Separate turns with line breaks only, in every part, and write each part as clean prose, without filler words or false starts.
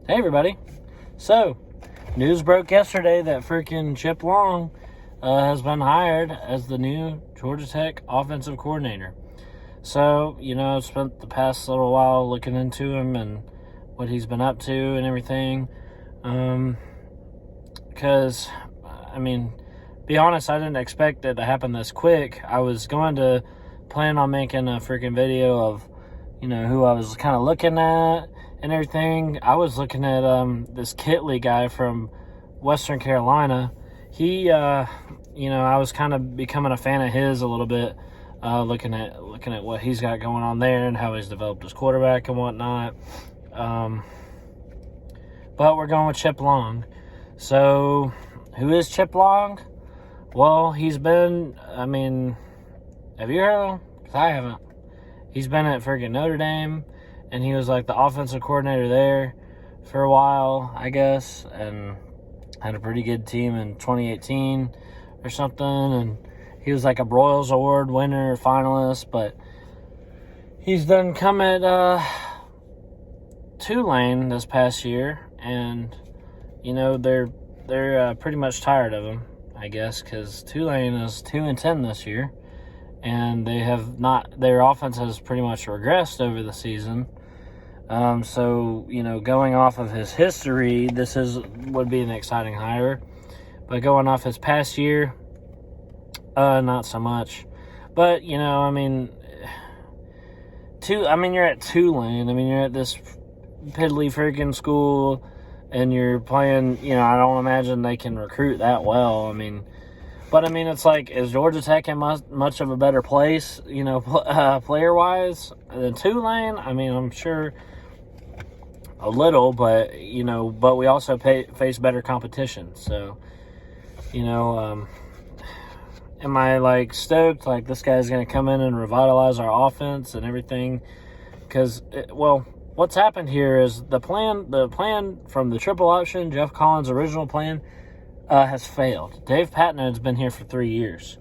Hey everybody. So, news broke yesterday that freaking Chip Long has been hired as the new Georgia Tech offensive coordinator. So, I've spent the past little while looking into him and what he's been up to and everything. Because, be honest, I didn't expect it to happen this quick. I was going to plan on making a freaking video of, who I was kind of looking at and everything. I was looking at this Kitley guy from Western Carolina. He, I was kind of becoming a fan of his a little bit, looking at what he's got going on there and how he's developed his quarterback and whatnot. But we're going with Chip Long. So, who is Chip Long? Well, he's been, have you heard of him? 'Cause I haven't. He's been at freaking Notre Dame, and he was like the offensive coordinator there for a while, I guess, and had a pretty good team in 2018 or something, and he was like a Broyles Award winner, finalist, but he's done come at Tulane this past year, and, they're pretty much tired of him, I guess, because Tulane is 2-10 this year, and their offense has pretty much regressed over the season. So, going off of his history, would be an exciting hire. But going off his past year, not so much. But, you're at Tulane. You're at this piddly freaking school, and you're playing, I don't imagine they can recruit that well. It's like, is Georgia Tech in much of a better place, player-wise than Tulane? I'm sure a little, but we also face better competition. So, am I stoked? This guy's going to come in and revitalize our offense and everything? Because, what's happened here is the plan from the triple option, Jeff Collins' original plan, has failed. Dave Patnode's been here for 3 years,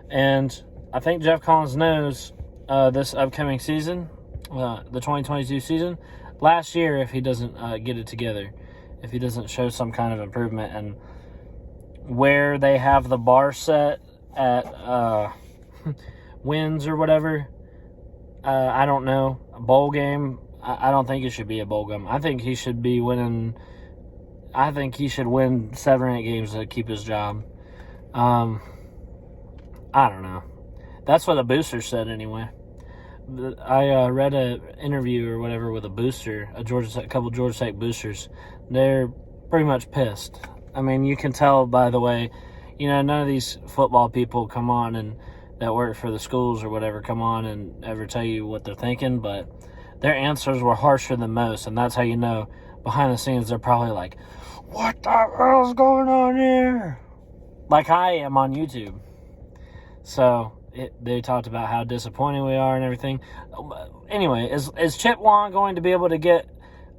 and I think Jeff Collins knows this upcoming season, the 2022 season. Last year, if he doesn't get it together, if he doesn't show some kind of improvement, and where they have the bar set at wins or whatever, I don't know. A bowl game, I don't think it should be a bowl game. I think he should be winning. I think he should win 7 or 8 games to keep his job. I don't know. That's what the booster said anyway. I read an interview or whatever with a booster, a couple Georgia Tech boosters. They're pretty much pissed. You can tell by the way, none of these football people come on and that work for the schools or whatever come on and ever tell you what they're thinking, but their answers were harsher than most, and that's how you know behind the scenes they're probably like, what the hell's going on here? Like I am on YouTube. So they talked about how disappointing we are and everything. Anyway, is Chip Long going to be able to get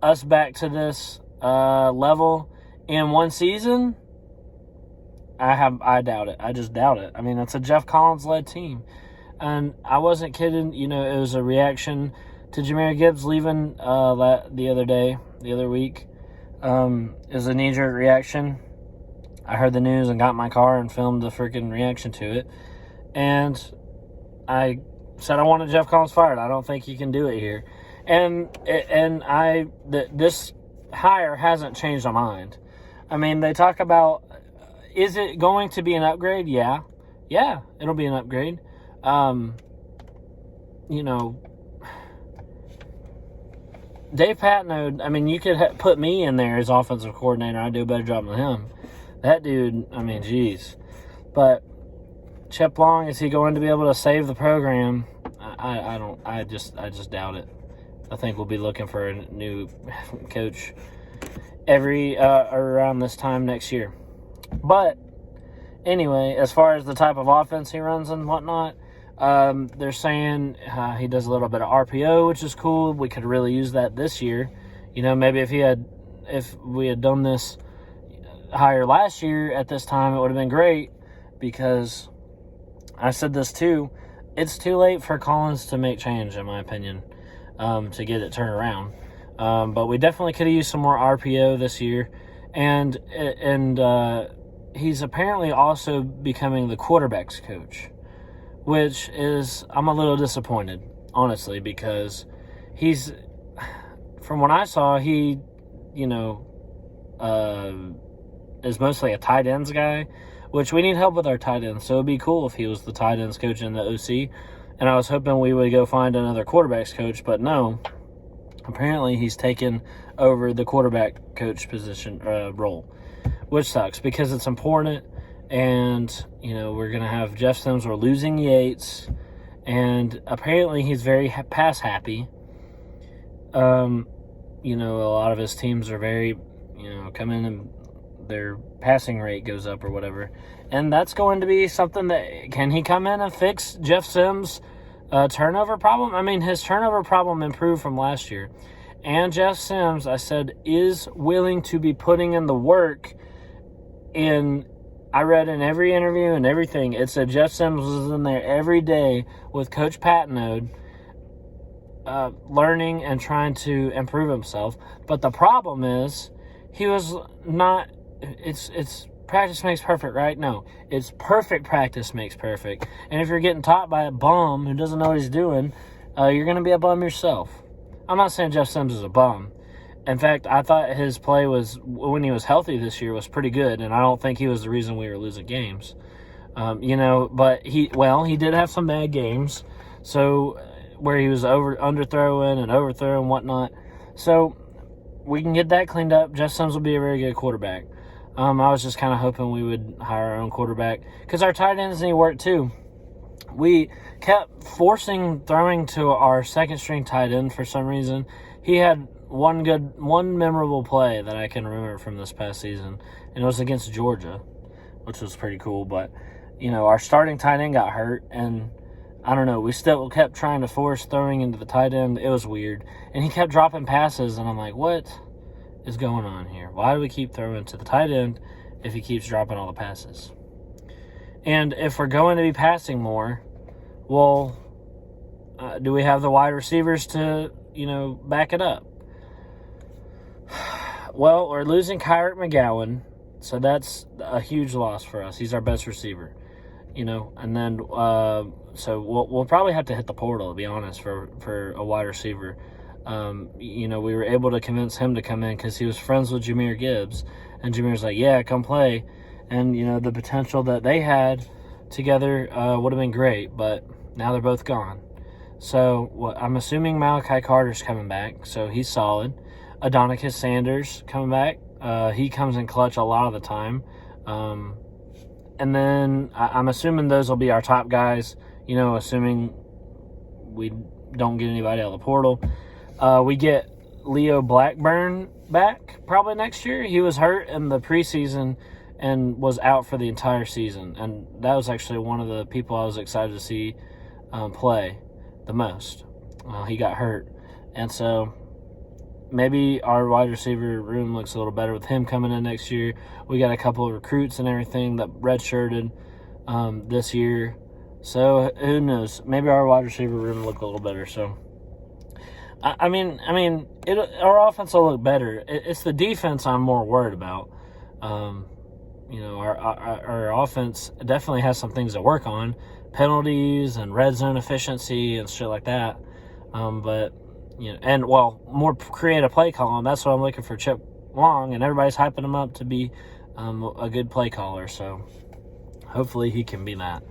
us back to this level in one season? I doubt it. I just doubt it. It's a Jeff Collins-led team. And I wasn't kidding. It was a reaction to Jahmyr Gibbs leaving the other week. Is a knee-jerk reaction. I heard the news and got in my car and filmed the freaking reaction to it. And I said I wanted Jeff Collins fired. I don't think he can do it here. This hire hasn't changed my mind. They talk about, is it going to be an upgrade? Yeah, it'll be an upgrade. Dave Patnode, you could put me in there as offensive coordinator. I'd do a better job than him. That dude, geez. But Chip Long, is he going to be able to save the program? I just doubt it. I think we'll be looking for a new coach around this time next year. But anyway, as far as the type of offense he runs and whatnot, they're saying he does a little bit of RPO, which is cool. We could really use that this year. Maybe if we had done this hire last year at this time, it would have been great, because I said this too. It's too late for Collins to make change, in my opinion, to get it turned around. But we definitely could have used some more RPO this year. And he's apparently also becoming the quarterback's coach, which is, I'm a little disappointed, honestly, because he's, from what I saw, he, is mostly a tight ends guy, which we need help with our tight ends. So it'd be cool if he was the tight ends coach in the OC. And I was hoping we would go find another quarterback's coach, but no. Apparently he's taken over the quarterback coach position role, which sucks because it's important. And, we're going to have Jeff Sims. We're losing Yates. And apparently he's very pass happy. A lot of his teams are very, come in and their passing rate goes up or whatever. And that's going to be something that, can he come in and fix Jeff Sims' turnover problem? I mean, his turnover problem improved from last year. And Jeff Sims, I said, is willing to be putting in the work. And I read in every interview and everything, it said Jeff Sims was in there every day with Coach Patnode, learning and trying to improve himself. But the problem is, he was not, it's practice makes perfect, right? No, it's perfect practice makes perfect. And if you're getting taught by a bum who doesn't know what he's doing, you're going to be a bum yourself. I'm not saying Jeff Sims is a bum. In fact, I thought his play was, when he was healthy this year, was pretty good, and I don't think he was the reason we were losing games. But he did have some bad games, so where he was underthrowing and overthrowing and whatnot. So we can get that cleaned up. Jeff Sims will be a very good quarterback. I was just kind of hoping we would hire our own quarterback because our tight ends need work too. We kept forcing throwing to our second-string tight end for some reason. He had one memorable play that I can remember from this past season, and it was against Georgia, which was pretty cool. But, our starting tight end got hurt, and I don't know, we still kept trying to force throwing into the tight end. It was weird. And he kept dropping passes, and I'm like, what is going on here? Why do we keep throwing to the tight end if he keeps dropping all the passes? And if we're going to be passing more, well, do we have the wide receivers to, back it up? Well, we're losing Kyrick McGowan, so that's a huge loss for us. He's our best receiver, and then so we'll probably have to hit the portal, to be honest, for a wide receiver. We were able to convince him to come in because he was friends with Jahmyr Gibbs, and Jameer's like, yeah, come play. And, the potential that they had together would have been great, but now they're both gone. So I'm assuming Malachi Carter's coming back, so he's solid. Adonicus Sanders coming back. He comes in clutch a lot of the time. And then I'm assuming those will be our top guys, assuming we don't get anybody out of the portal. We get Leo Blackburn back probably next year. He was hurt in the preseason and was out for the entire season. And that was actually one of the people I was excited to see play the most. He got hurt. And so maybe our wide receiver room looks a little better with him coming in next year. We got a couple of recruits and everything that redshirted this year. So who knows? Maybe our wide receiver room will look a little better. So I mean, our offense will look better. It's the defense I'm more worried about. Our offense definitely has some things to work on, penalties and red zone efficiency and shit like that. But more creative play calling. That's what I'm looking for, Chip Long, and everybody's hyping him up to be a good play caller. So hopefully he can be that.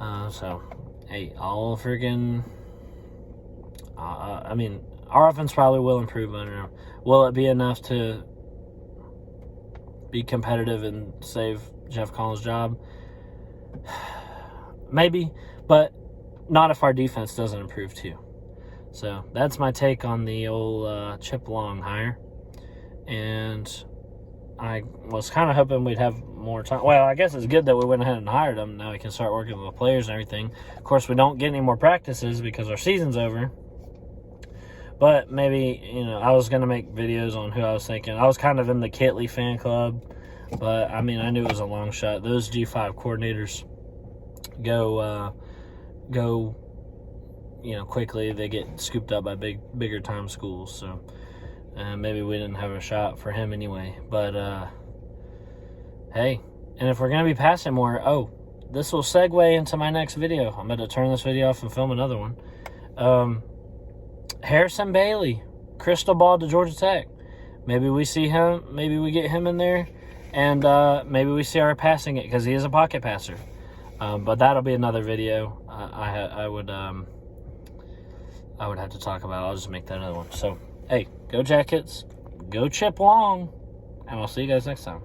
All freaking. Our offense probably will improve. I don't know. Will it be enough to be competitive and save Jeff Collins' job? Maybe, but not if our defense doesn't improve too. So that's my take on the old Chip Long hire. And I was kind of hoping we'd have more time. Well, I guess it's good that we went ahead and hired him. Now we can start working with the players and everything. Of course, we don't get any more practices because our season's over. But maybe, I was going to make videos on who I was thinking. I was kind of in the Kitley fan club. But, I knew it was a long shot. Those G5 coordinators go quickly. They get scooped up by bigger time schools. So, Maybe we didn't have a shot for him anyway. But, hey, and if we're going to be passing more, this will segue into my next video. I'm going to turn this video off and film another one. Harrison Bailey, crystal ball to Georgia Tech. Maybe we see him. Maybe we get him in there. And maybe we see our passing it because he is a pocket passer. But that'll be another video. I would have to talk about. I'll just make that another one. So, hey, go Jackets. Go Chip Long. And I'll see you guys next time.